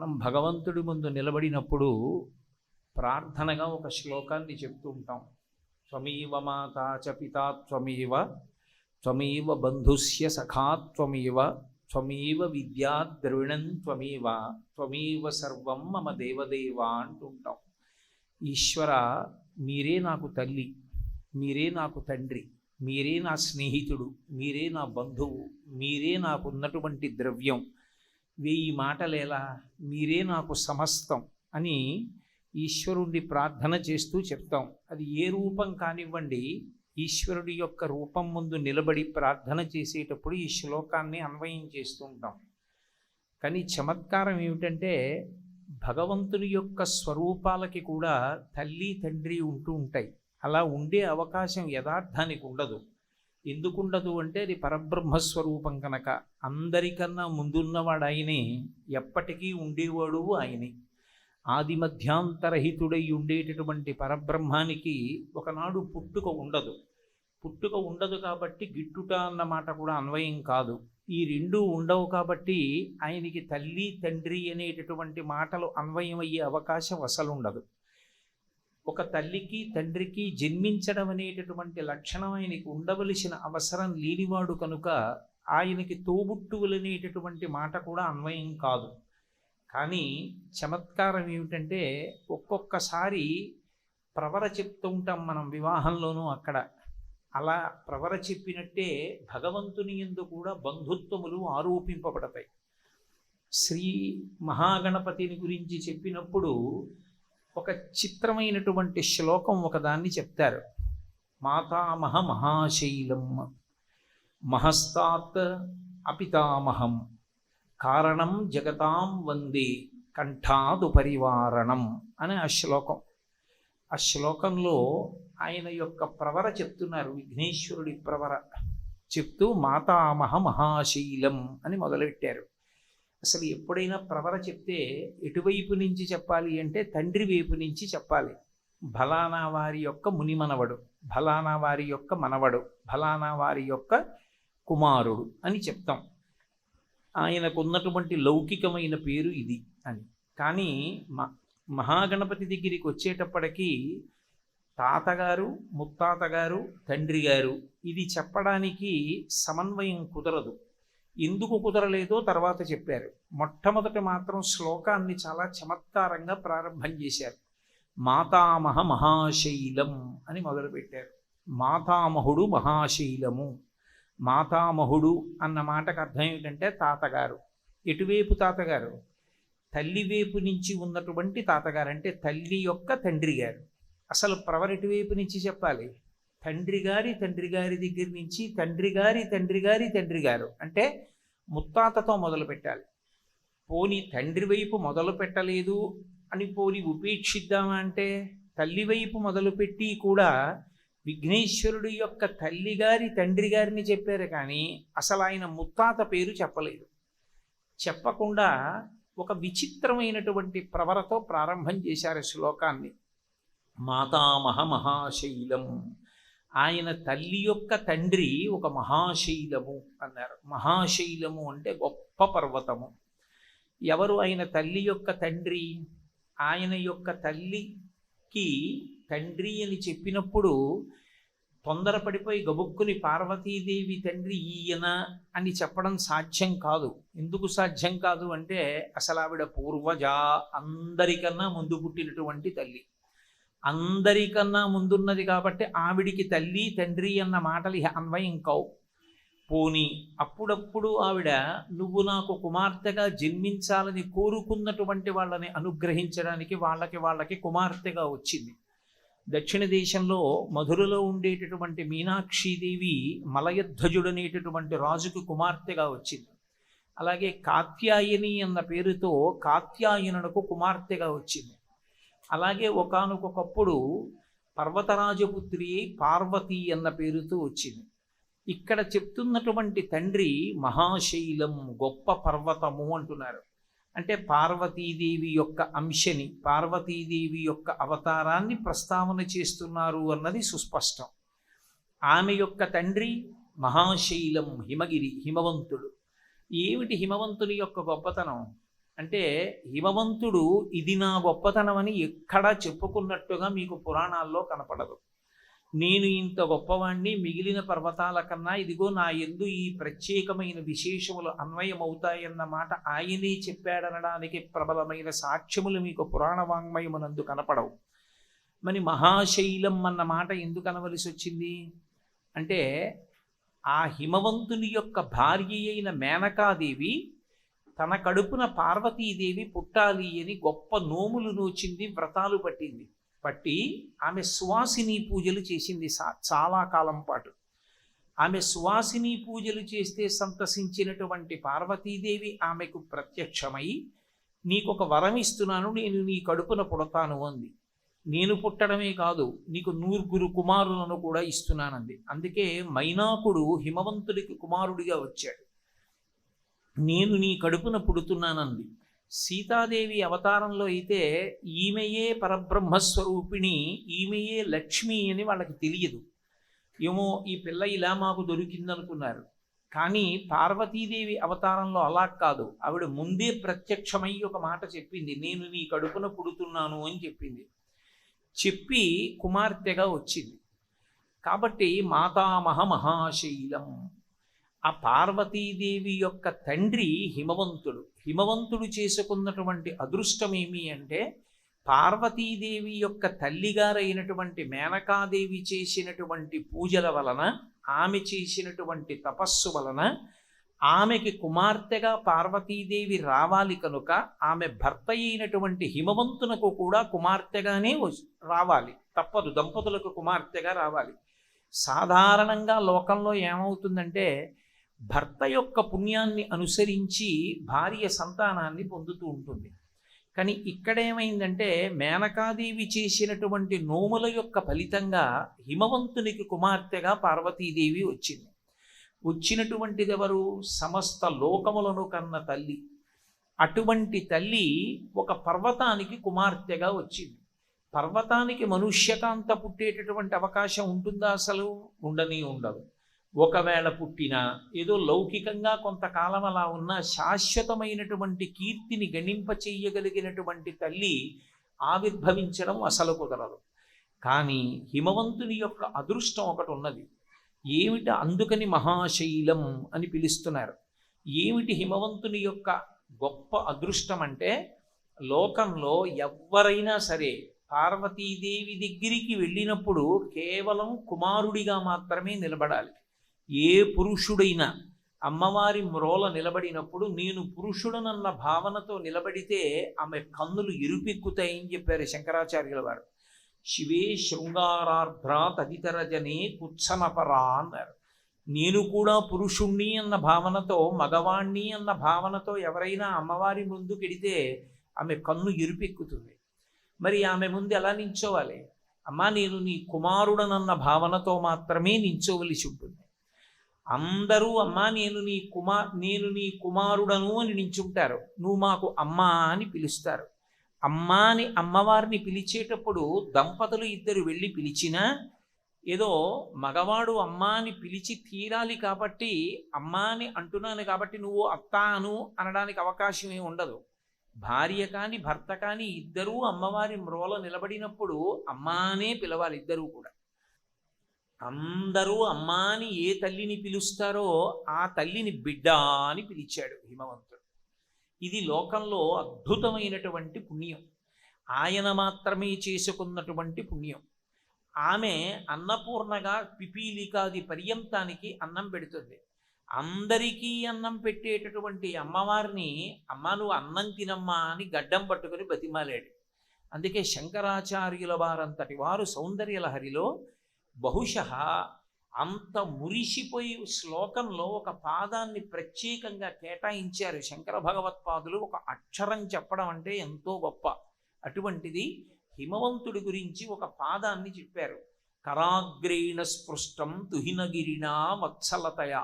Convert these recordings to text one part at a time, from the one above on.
మనం భగవంతుడి ముందు నిలబడినప్పుడు ప్రార్థనగా ఒక శ్లోకాన్ని చెప్తూ ఉంటాం. త్వమేవ మాతా చ పితా త్వమేవ, త్వమేవ బంధుస్య సఖా త్వమేవ, త్వమేవ విద్యా ద్రవిణం త్వమేవ, త్వమేవ సర్వం మమ దేవదేవ అంటుంటాం. ఈశ్వర, మీరే నాకు తల్లి, మీరే నాకు తండ్రి, మీరే నా స్నేహితుడు, మీరే నా బంధువు, మీరే నాకున్నటువంటి ద్రవ్యం, 1000 మాటలేలా, మీరే నాకు సమస్తం అని ఈశ్వరుణ్ణి ప్రార్థన చేస్తూ చెప్తాం. అది ఏ రూపం కానివ్వండి, ఈశ్వరుడి యొక్క రూపం ముందు నిలబడి ప్రార్థన చేసేటప్పుడు ఈ శ్లోకాన్ని అన్వయం చేస్తూ ఉంటాం. కానీ చమత్కారం ఏమిటంటే, భగవంతుని యొక్క స్వరూపాలకి కూడా తల్లి తండ్రి ఉంటూ ఉంటాయి. అలా ఉండే అవకాశం యథార్థానికి ఉండదు. ఎందుకుండదు అంటే, అది పరబ్రహ్మస్వరూపం కనుక. అందరికన్నా ముందున్నవాడు ఆయనే, ఎప్పటికీ ఉండేవాడు ఆయనే. ఆది మధ్యాంతరహితుడై ఉండేటటువంటి పరబ్రహ్మానికి ఒకనాడు పుట్టుక ఉండదు. పుట్టుక ఉండదు కాబట్టి గిట్టుట అన్న మాట కూడా అన్వయం కాదు. ఈ రెండూ ఉండవు కాబట్టి ఆయనకి తల్లి తండ్రి అనేటటువంటి మాటలు అన్వయం అయ్యే అవకాశం అసలు ఉండదు. ఒక తల్లికి తండ్రికి జన్మించడం అనేటటువంటి లక్షణం ఆయనకి ఉండవలసిన అవసరం లేనివాడు కనుక ఆయనకి తోబుట్టువులనేటటువంటి మాట కూడా అన్వయం కాదు. కానీ చమత్కారం ఏమిటంటే, ఒక్కొక్కసారి ప్రవర చెప్తూ ఉంటాం మనం వివాహంలోనూ. అక్కడ అలా ప్రవర చెప్పినట్టే భగవంతుని యందు కూడా బంధుత్వములు ఆరోపింపబడతాయి. శ్రీ మహాగణపతిని గురించి చెప్పినప్పుడు ఒక చిత్రమైనటువంటి శ్లోకం ఒకదాన్ని చెప్తారు. మాతామహ మహాశైలం మహస్తాత్ అపితామహం కారణం జగతాం వందే కంఠాదు పరివారణం అని ఆ శ్లోకం. ఆ శ్లోకంలో ఆయన యొక్క ప్రవర చెప్తున్నారు. విఘ్నేశ్వరుడి ప్రవర చెప్తూ మాతామహ మహాశైలం అని మొదలుపెట్టారు. అసలు ఎప్పుడైనా ప్రవర చెప్తే ఎటువైపు నుంచి చెప్పాలి అంటే, తండ్రి వైపు నుంచి చెప్పాలి. ఫలానా వారి యొక్క మునిమనవడు, ఫలానా వారి యొక్క మనవడు, ఫలానా వారి యొక్క కుమారుడు అని చెప్తాం. ఆయనకున్నటువంటి లౌకికమైన పేరు ఇది అని. కానీ మహాగణపతి దగ్గరికి వచ్చేటప్పటికీ తాతగారు, ముత్తాతగారు, తండ్రి గారు ఇది చెప్పడానికి సమన్వయం కుదరదు. ఎందుకు కుదరలేదో తర్వాత చెప్పారు. మొట్టమొదట మాత్రం శ్లోకాన్ని చాలా చమత్కారంగా ప్రారంభం చేశారు. మాతామహ మహాశైలం అని మొదలుపెట్టారు. మాతామహుడు మహాశైలము. మాతామహుడు అన్న మాటకు అర్థం ఏమిటంటే తాతగారు. ఎటువైపు తాతగారు? తల్లి వైపు నుంచి ఉన్నటువంటి తాతగారు, అంటే తల్లి యొక్క తండ్రి గారు. అసలు ప్రవర ఎటువైపు నుంచి చెప్పాలి? తండ్రి గారి దగ్గర నుంచి తండ్రి గారి తండ్రి గారు అంటే ముత్తాతతో మొదలు పెట్టాలి. పోని తండ్రి వైపు మొదలు పెట్టలేదు అని పోని ఉపేక్షిద్దామా అంటే, తల్లి వైపు మొదలుపెట్టి కూడా విఘ్నేశ్వరుడు యొక్క తల్లి గారి తండ్రి గారిని చెప్పారు. కానీ అసలు ఆయన ముత్తాత పేరు చెప్పలేదు. చెప్పకుండా ఒక విచిత్రమైనటువంటి ప్రవరతో ప్రారంభం చేశారు శ్లోకాన్ని. మాతామహ మహాశైలం. ఆయన తల్లి యొక్క తండ్రి ఒక మహాశైలము అన్నారు. మహాశైలము అంటే గొప్ప పర్వతము. ఎవరు ఆయన తల్లి యొక్క తండ్రి? ఆయన యొక్క తల్లికి తండ్రి అని చెప్పినప్పుడు తొందరపడిపోయి గబుక్కుని పార్వతీదేవి తండ్రి ఈయన అని చెప్పడం సాధ్యం కాదు. ఎందుకు సాధ్యం కాదు అంటే, అసలు ఆవిడ పూర్వజ, అందరికన్నా ముందు పుట్టినటువంటి తల్లి, అందరికన్నా ముందున్నది కాబట్టి ఆవిడికి తల్లి తండ్రి అన్న మాటలు అన్వయం కావు. పోని అప్పుడప్పుడు ఆవిడ నువ్వు నాకు కుమార్తెగా జన్మించాలని కోరుకున్నటువంటి వాళ్ళని అనుగ్రహించడానికి వాళ్ళకి కుమార్తెగా వచ్చింది. దక్షిణ దేశంలో మధురలో ఉండేటటువంటి మీనాక్షీదేవి మలయధ్వజుడనేటటువంటి రాజుకు కుమార్తెగా వచ్చింది. అలాగే కాత్యాయని అన్న పేరుతో కాత్యాయనునకు కుమార్తెగా వచ్చింది. అలాగే ఒకానొకప్పుడు పర్వతరాజపుత్రి పార్వతి అన్న పేరుతో వచ్చింది. ఇక్కడ చెప్తున్నటువంటి తండ్రి మహాశైలం, గొప్ప పర్వతము అంటున్నారు. అంటే పార్వతీదేవి యొక్క అంశని, పార్వతీదేవి యొక్క అవతారాన్ని ప్రస్తావన చేస్తున్నారు అన్నది సుస్పష్టం. ఆమె యొక్క తండ్రి మహాశైలం, హిమగిరి, హిమవంతుడు. ఏమిటి హిమవంతుని యొక్క గొప్పతనం అంటే హిమవంతుడు ఇది నా గొప్పతనం అని ఎక్కడా చెప్పుకున్నట్టుగా మీకు పురాణాల్లో కనపడదు. నేను ఇంత గొప్పవాణ్ణి, మిగిలిన పర్వతాల కన్నా ఇదిగో నా యందు ఈ ప్రత్యేకమైన విశేషములు అన్వయమవుతాయన్న మాట ఆయనే చెప్పాడనడానికి ప్రబలమైన సాక్ష్యములు మీకు పురాణ వాంగ్మయమునందు కనపడవు. మరి మహాశైలం అన్న మాట ఎందుకు అనవలసి వచ్చింది అంటే, ఆ హిమవంతుని యొక్క భార్య అయిన మేనకాదేవి తన కడుపున పార్వతీదేవి పుట్టాలి అని గొప్ప నోములు నోచింది, వ్రతాలు పట్టి ఆమె సువాసిని పూజలు చేసింది చాలా కాలం పాటు. ఆమె సువాసిని పూజలు చేస్తే సంతసించినటువంటి పార్వతీదేవి ఆమెకు ప్రత్యక్షమై, నీకొక వరం ఇస్తున్నాను, నేను నీ కడుపున పుడతాను అంది. నేను పుట్టడమే కాదు, నీకు 9 కుమారులను కూడా ఇస్తున్నానంది. అందుకే మైనాకుడు హిమవంతుడికి కుమారుడిగా వచ్చాడు. నేను నీ కడుపున పుడుతున్నానంది. సీతాదేవి అవతారంలో అయితే ఈమెయే పరబ్రహ్మస్వరూపిణి, ఈమెయే లక్ష్మి అని వాళ్ళకి తెలియదు. ఏమో ఈ పిల్ల ఇలా మాకు దొరికిందనుకున్నారు. కానీ పార్వతీదేవి అవతారంలో అలా కాదు. ఆవిడ ముందే ప్రత్యక్షమై ఒక మాట చెప్పింది, నేను నీ కడుపున పుడుతున్నాను అని చెప్పింది. చెప్పి కుమార్తెగా వచ్చింది. కాబట్టి మాతామహ మహాశైలం. ఆ పార్వతీదేవి యొక్క తండ్రి హిమవంతుడు. హిమవంతుడు చేసుకున్నటువంటి అదృష్టం ఏమి అంటే, పార్వతీదేవి యొక్క తల్లిగారైనటువంటి మేనకాదేవి చేసినటువంటి పూజల వలన, ఆమె చేసినటువంటి తపస్సు వలన ఆమెకి కుమార్తెగా పార్వతీదేవి రావాలి కనుక ఆమె భర్త అయినటువంటి హిమవంతునకు కూడా కుమార్తెగానే రావాలి, తప్పదు. దంపతులకు కుమార్తెగా రావాలి. సాధారణంగా లోకంలో ఏమవుతుందంటే, భర్త యొక్క పుణ్యాన్ని అనుసరించి భార్య సంతానాన్ని పొందుతూ ఉంటుంది. కానీ ఇక్కడేమైందంటే, మేనకాదేవి చేసినటువంటి నోముల యొక్క ఫలితంగా హిమవంతునికి కుమార్తెగా పార్వతీదేవి వచ్చింది. వచ్చినటువంటిది ఎవరు? సమస్త లోకములను కన్న తల్లి. అటువంటి తల్లి ఒక పర్వతానికి కుమార్తెగా వచ్చింది. పర్వతానికి మనుష్యకాంత పుట్టేటటువంటి అవకాశం ఉంటుందా? అసలు ఉండదు. ఒకవేళ పుట్టినా ఏదో లౌకికంగా కొంతకాలం అలా ఉన్న శాశ్వతమైనటువంటి కీర్తిని గణింప చెయ్యగలిగినటువంటి తల్లి ఆవిర్భవించడం అసలు కుదరదు. కానీ హిమవంతుని యొక్క అదృష్టం ఒకటి ఉన్నది. ఏమిటి? అందుకని మహాశైలం అని పిలుస్తున్నారు. ఏమిటి హిమవంతుని యొక్క గొప్ప అదృష్టం అంటే, లోకంలో ఎవ్వరైనా సరే పార్వతీదేవి దగ్గరికి వెళ్ళినప్పుడు కేవలం కుమారుడిగా మాత్రమే నిలబడాలి. ఏ పురుషుడైనా అమ్మవారి మ్రోల నిలబడినప్పుడు నేను పురుషుడనన్న భావనతో నిలబడితే ఆమె కన్నులు ఎరుపెక్కుతాయని చెప్పారు శంకరాచార్యుల వారు. శివే శృంగారార్ధ్ర తదితరజనే కుత్సనపరా అన్నారు. నేను కూడా పురుషుణ్ణి అన్న భావనతో, మగవాణ్ణి అన్న భావనతో ఎవరైనా అమ్మవారి ముందుకెడితే ఆమె కన్ను ఎరుపెక్కుతుంది. మరి ఆమె ముందు ఎలా నించోవాలి? అమ్మా నేను నీ కుమారుడనన్న భావనతో మాత్రమే నించోవలసి ఉంటుంది. అందరూ అమ్మా నేను నీ కుమారుడను అని నించుంటారు. నువ్వు మాకు అమ్మా అని పిలుస్తారు. అమ్మాని అమ్మవారిని పిలిచేటప్పుడు దంపతులు ఇద్దరు వెళ్ళి పిలిచినా ఏదో మగవాడు అమ్మాని పిలిచి తీరాలి కాబట్టి అమ్మాని అంటున్నాను కాబట్టి నువ్వు అత్తాను అనడానికి అవకాశం ఏమి ఉండదు. భార్య కానీ భర్త కానీ ఇద్దరూ అమ్మవారి మ్రోల నిలబడినప్పుడు అమ్మానే పిలవాలి. ఇద్దరూ కూడా అందరూ అమ్మాని ఏ తల్లిని పిలుస్తారో ఆ తల్లిని బిడ్డ అని పిలిచాడు హిమవంతుడు. ఇది లోకంలో అద్భుతమైనటువంటి పుణ్యం. ఆయన మాత్రమే చేసుకున్నటువంటి పుణ్యం. ఆమె అన్నపూర్ణగా పిపీలికాది పర్యంతానికి అన్నం పెడుతుంది. అందరికీ అన్నం పెట్టేటటువంటి అమ్మవారిని అమ్మ నువ్వు అన్నం తినమ్మా అని గడ్డం పట్టుకొని బతిమాలాడు. అందుకే శంకరాచార్యుల వారంతటి వారు సౌందర్యలహరిలో బహుశః అంత మురిసిపోయి శ్లోకంలో ఒక పాదాన్ని ప్రత్యేకంగా కేటాయించారు శంకర భగవత్పాదులు. ఒక అక్షరం చెప్పడం అంటే ఎంతో గొప్ప. అటువంటిది హిమవంతుడి గురించి ఒక పాదాన్ని చెప్పారు. కరాగ్రేణ స్పృష్టం తుహినగిరినా వత్సలతయా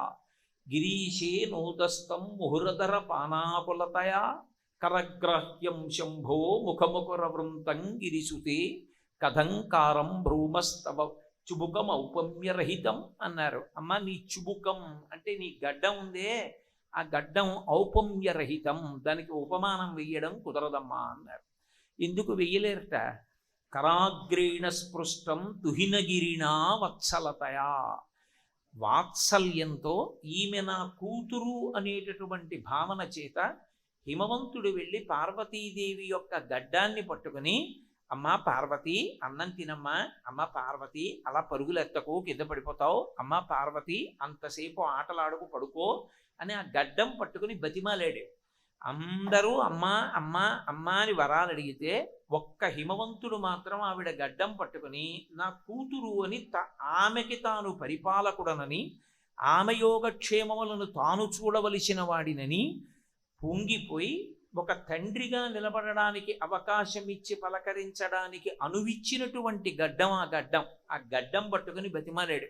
గిరీశే నోదస్తం ముహురధర పానాకులతయా కరగ్రాహ్యం శంభో ముఖముకురవృంతం గిరిసుతే కథంకారం భ్రూమస్తవ చుబుకం ఔపమ్యరహితం అన్నారు. అమ్మ నీ చుబుకం అంటే నీ గడ్డ ఉందే ఆ గడ్డం ఔపమ్యరహితం, దానికి ఉపమానం వెయ్యడం కుదరదమ్మా అన్నారు. ఎందుకు వెయ్యలేరట? కరాగ్రేణ స్పృష్టం తుహినగిరినా వత్సలతయా, వాత్సల్యంతో ఈమె నా కూతురు అనేటటువంటి భావన చేత హిమవంతుడు వెళ్ళి పార్వతీదేవి యొక్క గడ్డాన్ని పట్టుకుని, అమ్మా పార్వతి అన్నం తినమ్మా, అమ్మ పార్వతి అలా పరుగులెత్తకు కింద పడిపోతావు, అమ్మ పార్వతి అంతసేపు ఆటలాడుకు పడుకో అని ఆ గడ్డం పట్టుకుని బతిమాలాడు. అందరూ అమ్మా అమ్మా అమ్మా అని వరాలు అడిగితే ఒక్క హిమవంతుడు మాత్రం ఆవిడ గడ్డం పట్టుకుని నా కూతురు అని ఆమెకి తాను పరిపాలకుడనని, ఆమె యోగక్షేమములను తాను చూడవలసిన వాడినని పొంగిపోయి ఒక తండ్రిగా నిలబడడానికి అవకాశం ఇచ్చి పలకరించడానికి అనువిచ్చినటువంటి గడ్డం ఆ గడ్డం పట్టుకుని బతిమాలాడు.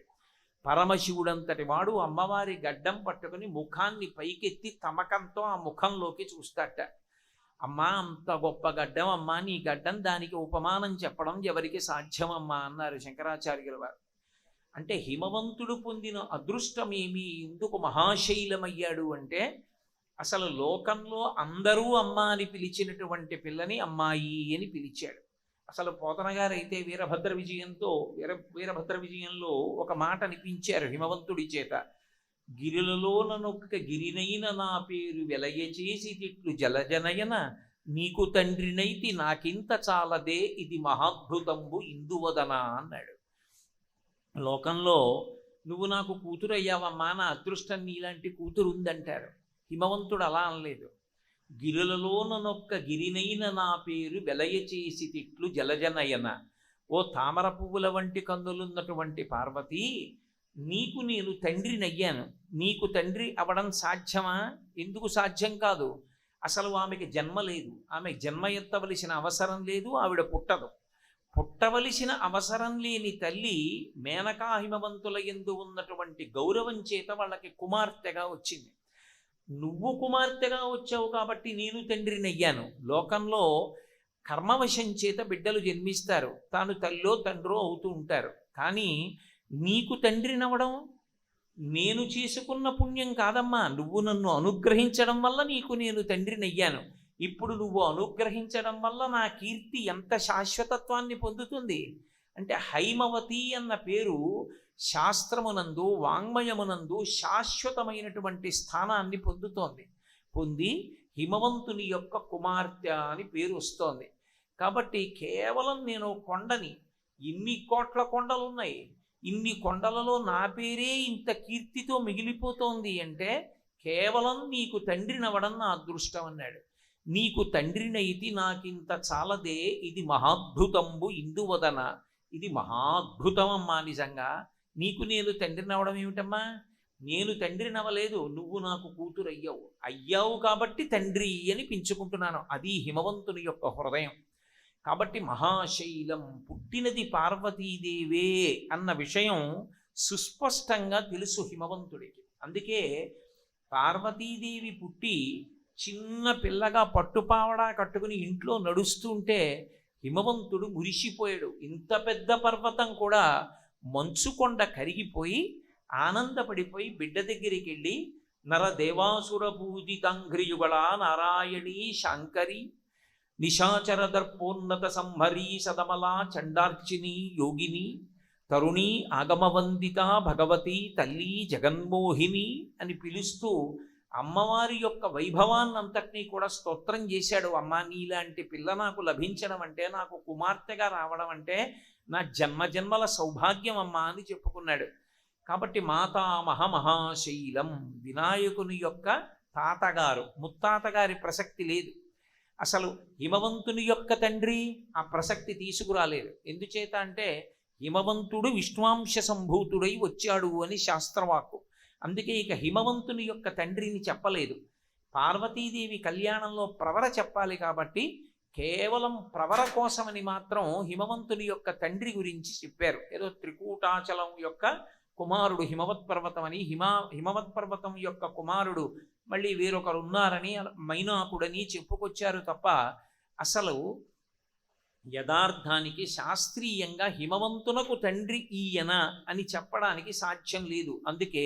పరమశివుడంతటి వాడు అమ్మవారి గడ్డం పట్టుకుని ముఖాన్ని పైకెత్తి తమకంతో ఆ ముఖంలోకి చూస్తాట. అమ్మా అంత గొప్ప గడ్డం అమ్మా, నీ గడ్డం దానికి ఉపమానం చెప్పడం ఎవరికి సాధ్యమమ్మా అన్నారు శంకరాచార్యుల వారు. అంటే హిమవంతుడు పొందిన అదృష్టమేమి, ఎందుకు మహాశైలమయ్యాడు అంటే అసలు లోకంలో అందరూ అమ్మ అని పిలిచినటువంటి పిల్లని అమ్మాయి అని పిలిచాడు. అసలు పోతన గారైతే వీరభద్ర విజయంలో ఒక మాట అనిపించారు హిమవంతుడి చేత. గిరిలలోనొక్క గిరినైన నా పేరు వెలయచేసి తిట్లు జలజనయన, నీకు తండ్రినైతి నాకింత చాలదే ఇది మహాద్భుతంబు ఇందువదన అన్నాడు. లోకంలో నువ్వు నాకు కూతురు అయ్యావమ్మా, నా అదృష్టం నీలాంటి కూతురు ఉందంటారు. హిమవంతుడు అలా అనలేదు. గిరులలోనొక్క గిరినైన నా పేరు వెలయచేసి తిట్లు జలజనయన, ఓ తామర పువ్వుల వంటి కన్నులున్నటువంటి పార్వతి, నీకు నేను తండ్రినయ్యాను. నీకు తండ్రి అవడం సాధ్యమా? ఎందుకు సాధ్యం కాదు? అసలు ఆమెకి జన్మ లేదు, ఆమె జన్మ ఎత్తవలసిన అవసరం లేదు, ఆవిడ పుట్టదు. పుట్టవలసిన అవసరం లేని తల్లి మేనకా హిమవంతుల యందు ఉన్నటువంటి గౌరవం చేత వాళ్ళకి కుమార్తెగా వచ్చింది. నువ్వు కుమార్తెగా వచ్చావు కాబట్టి నేను తండ్రినయ్యాను. లోకంలో కర్మవశం చేత బిడ్డలు జన్మిస్తారు, తాను తల్లో తండ్రో అవుతూ ఉంటారు. కానీ నీకు తండ్రినవడం నేను చేసుకున్న పుణ్యం కాదమ్మా, నువ్వు నన్ను అనుగ్రహించడం వల్ల నీకు నేను తండ్రినయ్యాను. ఇప్పుడు నువ్వు అనుగ్రహించడం వల్ల నా కీర్తి ఎంత శాశ్వతత్వాన్ని పొందుతుంది అంటే, హైమవతి అన్న పేరు శాస్త్రమునందు వాంగ్మయమునందు శాశ్వతమైనటువంటి స్థానాన్ని పొంది హిమవంతుని యొక్క కుమార్తె అని పేరు వస్తోంది. కాబట్టి కేవలం నేను కొండని, ఇన్ని కోట్ల కొండలు ఉన్నాయి, ఇన్ని కొండలలో నా పేరే ఇంత కీర్తితో మిగిలిపోతోంది అంటే కేవలం నీకు తండ్రినవడం నా అదృష్టం అన్నాడు. నీకు తండ్రినైతి నాకింత చాలదే ఇది మహాద్భుతంబు ఇందువదన, ఇది మహాద్భుతం అమ్మా. నిజంగా నీకు నేను తండ్రినవడం ఏమిటమ్మా? నేను తండ్రినవ్వలేదు, నువ్వు నాకు కూతురు అయ్యావు కాబట్టి తండ్రి అని పెంచుకుంటున్నాను. అది హిమవంతుని యొక్క హృదయం. కాబట్టి మహాశైలం పుట్టినది పార్వతీదేవే అన్న విషయం సుస్పష్టంగా తెలుసు హిమవంతుడికి. అందుకే పార్వతీదేవి పుట్టి చిన్న పిల్లగా పట్టుపావడా కట్టుకుని ఇంట్లో నడుస్తుంటే హిమవంతుడు మురిసిపోయాడు. ఇంత పెద్ద పర్వతం కూడా మంచుకొండ కరిగిపోయి ఆనందపడిపోయి బిడ్డ దగ్గరికి వెళ్ళి, నరదేవాసుర పూజితాంఘ్రియుగళ నారాయణీ శాంకరి నిశాచర దర్పోన్నత సంహరీ సదమలా చండార్చిని యోగిని తరుణీ ఆగమవందిత భగవతి తల్లి జగన్మోహిని అని పిలుస్తూ అమ్మవారి యొక్క వైభవాన్నంతటినీ కూడా స్తోత్రం చేశాడు. అమ్మ, నీలాంటి పిల్ల నాకు లభించడం అంటే, నాకు కుమార్తెగా రావడం అంటే నా జన్మజన్మల సౌభాగ్యం అమ్మా అని చెప్పుకున్నాడు. కాబట్టి మాతామహ మహాశైలం, వినాయకుని యొక్క తాతగారు, ముత్తాతగారి ప్రసక్తి లేదు. అసలు హిమవంతుని యొక్క తండ్రి ఆ ప్రసక్తి తీసుకురాలేదు. ఎందుచేత అంటే హిమవంతుడు విష్ణువాంశ సంభూతుడై వచ్చాడు అని శాస్త్రవాక్కు. అందుకే ఇక హిమవంతుని యొక్క తండ్రిని చెప్పలేదు. పార్వతీదేవి కళ్యాణంలో ప్రవర చెప్పాలి కాబట్టి కేవలం ప్రవర కోసమని మాత్రం హిమవంతుని యొక్క తండ్రి గురించి చెప్పారు. ఏదో త్రికూటాచలం యొక్క కుమారుడు హిమవత్ పర్వతం అని, హిమవత్ పర్వతం యొక్క కుమారుడు మళ్ళీ వేరొకరు ఉన్నారని, మైనాకుడని చెప్పుకొచ్చారు తప్ప అసలు యథార్థానికి శాస్త్రీయంగా హిమవంతునకు తండ్రి ఈయన అని చెప్పడానికి సాధ్యం లేదు. అందుకే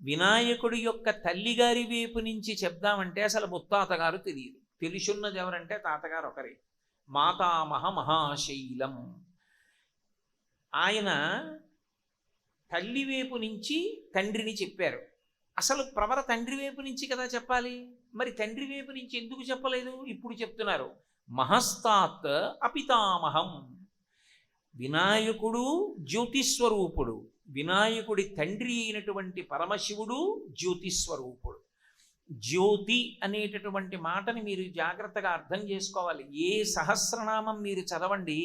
వినాయకుడి యొక్క తల్లిగారి వైపు నుంచి చెప్దామంటే అసలు ముత్తాత గారు తెలియదు. తెలుసున్నది ఎవరంటే తాతగారు ఒకరే, మాతామహ మహాశైలం. ఆయన తల్లి వైపు నుంచి తండ్రిని చెప్పారు. అసలు ప్రవర తండ్రి వైపు నుంచి కదా చెప్పాలి, మరి తండ్రి వైపు నుంచి ఎందుకు చెప్పలేదు? ఇప్పుడు చెప్తున్నారు, మహస్తాత్ అపితామహం. వినాయకుడు జ్యోతిస్వరూపుడు, వినాయకుడి తండ్రి అయినటువంటి పరమశివుడు జ్యోతిస్వరూపుడు. జ్యోతి అనేటటువంటి మాటని మీరు జాగ్రత్తగా అర్థం చేసుకోవాలి. ఏ సహస్రనామం మీరు చదవండి,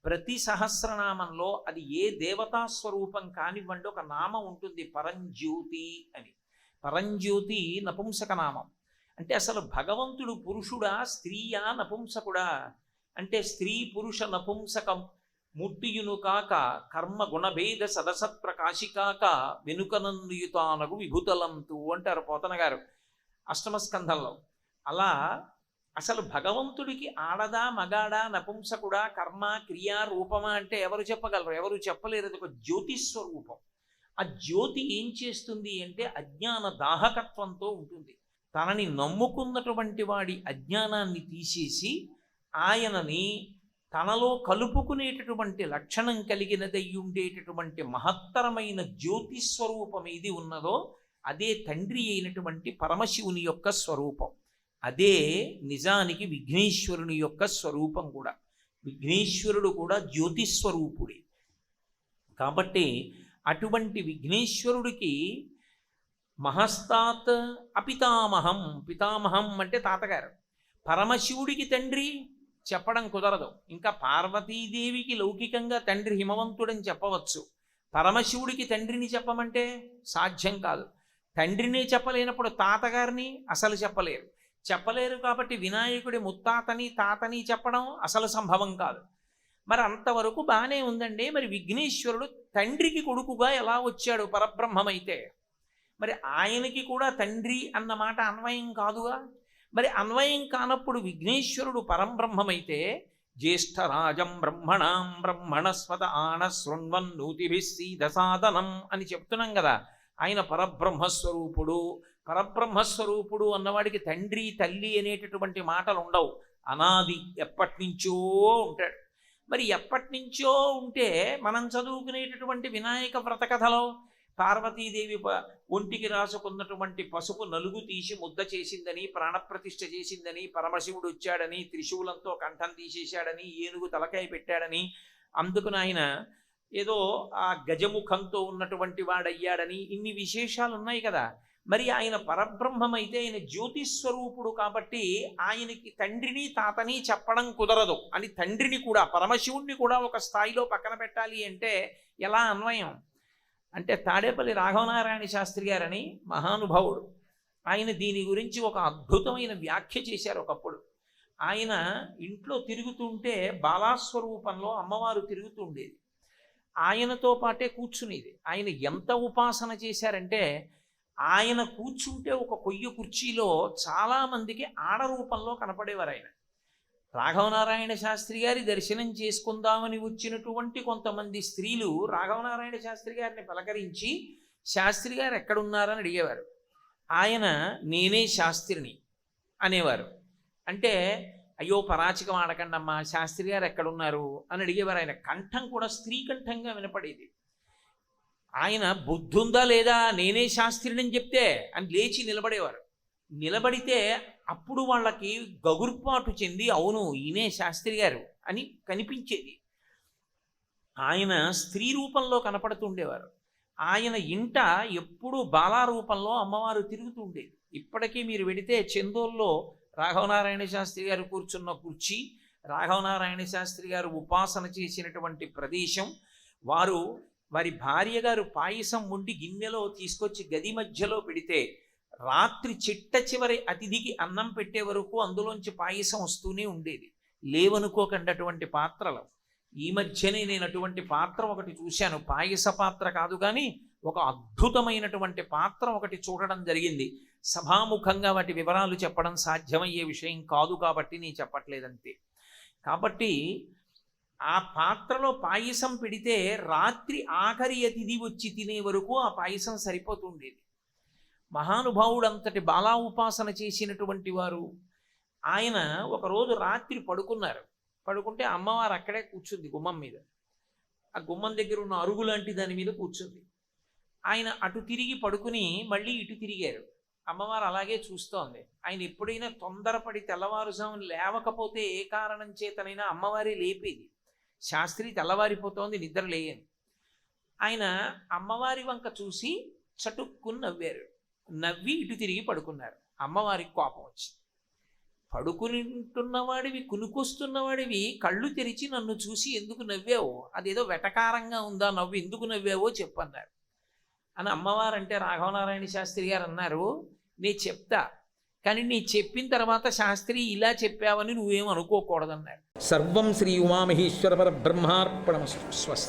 ప్రతి సహస్రనామంలో అది ఏ దేవతా స్వరూపం కానివ్వండి ఒక నామం ఉంటుంది, పరంజ్యోతి అని. పరంజ్యోతి నపుంసక నామం. అంటే అసలు భగవంతుడు పురుషుడా స్త్రీయా నపుంసకుడా అంటే స్త్రీ పురుష నపుంసకం ముట్టియును కాక కర్మ గుణభేద సదసత్ప్రకాశికాక వెనుకనందుయుతానగు విభుతలంతు అంటారు పోతన గారు అష్టమస్కంధంలో. అలా అసలు భగవంతుడికి ఆడదా మగాడా నపుంసకుడా కర్మ క్రియా రూపమా అంటే ఎవరు చెప్పగలరు? ఎవరు చెప్పలేరు. అది ఒక జ్యోతిస్వరూపం. ఆ జ్యోతి ఏం చేస్తుంది అంటే అజ్ఞాన దాహకత్వంతో ఉంటుంది. తనని నమ్ముకున్నటువంటి వాడి అజ్ఞానాన్ని తీసేసి ఆయనని తనలో కలుపుకునేటటువంటి లక్షణం కలిగినదై ఉండేటటువంటి మహత్తరమైన జ్యోతిస్వరూపం ఏది ఉన్నదో అదే తండ్రి అయినటువంటి పరమశివుని యొక్క స్వరూపం. అదే నిజానికి విఘ్నేశ్వరుని యొక్క స్వరూపం కూడా. విఘ్నేశ్వరుడు కూడా జ్యోతిస్వరూపుడే. కాబట్టి అటువంటి విఘ్నేశ్వరుడికి మహస్తాత్ అపితామహం, పితామహం అంటే తాతగారు. పరమశివుడికి తండ్రి చెప్పడం కుదరదు. ఇంకా పార్వతీదేవికి లౌకికంగా తండ్రి హిమవంతుడని చెప్పవచ్చు, పరమశివుడికి తండ్రిని చెప్పమంటే సాధ్యం కాదు. తండ్రిని చెప్పలేనప్పుడు తాతగారిని అసలు చెప్పలేరు. కాబట్టి వినాయకుడి ముత్తాతని తాతని చెప్పడం అసలు సంభవం కాదు. మరి అంతవరకు బాగానే ఉందండి. మరి విఘ్నేశ్వరుడు తండ్రికి కొడుకుగా ఎలా వచ్చాడు పరబ్రహ్మమైతే? మరి ఆయనకి కూడా తండ్రి అన్న మాట అన్వయం కాదుగా. మరి అన్వయం కానప్పుడు విఘ్నేశ్వరుడు పరంబ్రహ్మమైతే జ్యేష్ఠరాజం బ్రహ్మణాం బ్రహ్మణస్వత ఆన శృణ్వన్నూతిభిస్సీద సాధనం అని చెప్తున్నాం కదా. ఆయన పరబ్రహ్మస్వరూపుడు. పరబ్రహ్మస్వరూపుడు అన్నవాడికి తండ్రి తల్లి అనేటటువంటి మాటలు ఉండవు. అనాది ఎప్పటి నుంచో ఉంటాడు. మరి ఎప్పటి నుంచో ఉంటే మనం చదువుకునేటటువంటి వినాయక వ్రత కథలో పార్వతీదేవి ఒంటికి రాసుకున్నటువంటి పసుపు నలుగు తీసి ముద్ద చేసిందని, ప్రాణప్రతిష్ఠ చేసిందని, పరమశివుడు వచ్చాడని, త్రిశూలంతో కంఠం తీసేశాడని, ఏనుగు తలకాయ పెట్టాడని, అందుకుని ఆయన ఏదో ఆ గజముఖంతో ఉన్నటువంటి వాడయ్యాడని ఇన్ని విశేషాలు ఉన్నాయి కదా. మరి ఆయన పరబ్రహ్మమైతే ఆయన జ్యోతిస్వరూపుడు కాబట్టి ఆయనకి తండ్రిని తాతని చెప్పడం కుదరదు అని తండ్రిని కూడా పరమశివుణ్ణి కూడా ఒక స్థాయిలో పక్కన పెట్టాలి అంటే ఎలా అన్వయం అంటే తాడేపల్లి రాఘవనారాయణ శాస్త్రి గారని మహానుభావుడు, ఆయన దీని గురించి ఒక అద్భుతమైన వ్యాఖ్య చేశారు. ఒకప్పుడు ఆయన ఇంట్లో తిరుగుతుంటే బాలాస్వరూపంలో అమ్మవారు తిరుగుతూ ఉండేది, ఆయనతో పాటే కూర్చునేది. ఆయన ఎంత ఉపాసన చేశారంటే ఆయన కూర్చుంటే ఒక కొయ్య కుర్చీలో చాలామందికి ఆడరూపంలో కనపడేవారు. ఆయన రాఘవనారాయణ శాస్త్రి గారి దర్శనం చేసుకుందామని వచ్చినటువంటి కొంతమంది స్త్రీలు రాఘవనారాయణ శాస్త్రి గారిని పలకరించి శాస్త్రి గారు ఎక్కడున్నారని అడిగేవారు. ఆయన నేనే శాస్త్రిని అనేవారు. అంటే అయ్యో పరాచికం ఆడకండమ్మా, శాస్త్రి గారు ఎక్కడున్నారు అని అడిగేవారు. ఆయన కంఠం కూడా స్త్రీ కంఠంగా వినపడేది. ఆయన బుద్ధుందా లేదా నేనే శాస్త్రిని అని చెప్తే అని లేచి నిలబడేవారు. నిలబడితే అప్పుడు వాళ్ళకి గగుర్పాటు చెంది అవును ఈయనే శాస్త్రి గారు అని కనిపించేది. ఆయన స్త్రీ రూపంలో కనపడుతుండేవారు. ఆయన ఇంట ఎప్పుడూ బాలారూపంలో అమ్మవారు తిరుగుతూ ఉండేది. ఇప్పటికీ మీరు వెడితే చందోల్లో రాఘవనారాయణ శాస్త్రి గారు కూర్చున్న కుర్చీ, రాఘవనారాయణ శాస్త్రి గారు ఉపాసన చేసినటువంటి ప్రదేశం, వారి భార్య గారు పాయసం వండి గిన్నెలో తీసుకొచ్చి గది మధ్యలో పెడితే రాత్రి చిట్ట చివరి అతిథికి అన్నం పెట్టే వరకు అందులోంచి పాయసం వస్తూనే ఉండేది. లేవనుకోకండి అటువంటి పాత్రలు. ఈ మధ్యనే నేను అటువంటి పాత్ర ఒకటి చూశాను. పాయస పాత్ర కాదు కానీ ఒక అద్భుతమైనటువంటి పాత్ర ఒకటి చూడడం జరిగింది. సభాముఖంగా వాటి వివరాలు చెప్పడం సాధ్యమయ్యే విషయం కాదు కాబట్టి నేను చెప్పట్లేదంతే. కాబట్టి ఆ పాత్రలో పాయసం పెడితే రాత్రి ఆఖరి అతిథి వచ్చి తినే వరకు ఆ పాయసం సరిపోతుండేది. మహానుభావుడు అంతటి బాలా ఉపాసన చేసినటువంటి వారు. ఆయన ఒకరోజు రాత్రి పడుకున్నారు. పడుకుంటే అమ్మవారు అక్కడే కూర్చుంది గుమ్మం మీద. ఆ గుమ్మం దగ్గర ఉన్న అరుగు లాంటి దాని మీద కూర్చుంది. ఆయన అటు తిరిగి పడుకుని మళ్ళీ ఇటు తిరిగారు. అమ్మవారు అలాగే చూస్తోంది. ఆయన ఎప్పుడైనా తొందరపడి తెల్లవారుజామున లేవకపోతే ఏ కారణం చేతనైనా అమ్మవారి లేపేది. శాస్త్రి తెల్లవారిపోతోంది, నిద్ర లేయని. ఆయన అమ్మవారి వంక చూసి చటుక్కుని నవ్వారు. నవ్వి ఇటు తిరిగి పడుకున్నారు. అమ్మవారికి కోపం వచ్చింది. పడుకుంటున్నవాడివి, కునుకొస్తున్నవాడివి కళ్ళు తెరిచి నన్ను చూసి ఎందుకు నవ్వావో, అదేదో వెటకారంగా ఉందా నవ్వు, ఎందుకు నవ్వావో చెప్పన్నారు అని అమ్మవారు అంటే రాఘవనారాయణ శాస్త్రి గారు అన్నారు, నేను చెప్తా, కానీ నీ చెప్పిన తర్వాత శాస్త్రి ఇలా చెప్పావని నువ్వేం అనుకోకూడదన్నారు. సర్వం శ్రీ ఉమామహేశ్వర పరబ్రహ్మార్పణమస్తు. స్వస్తి.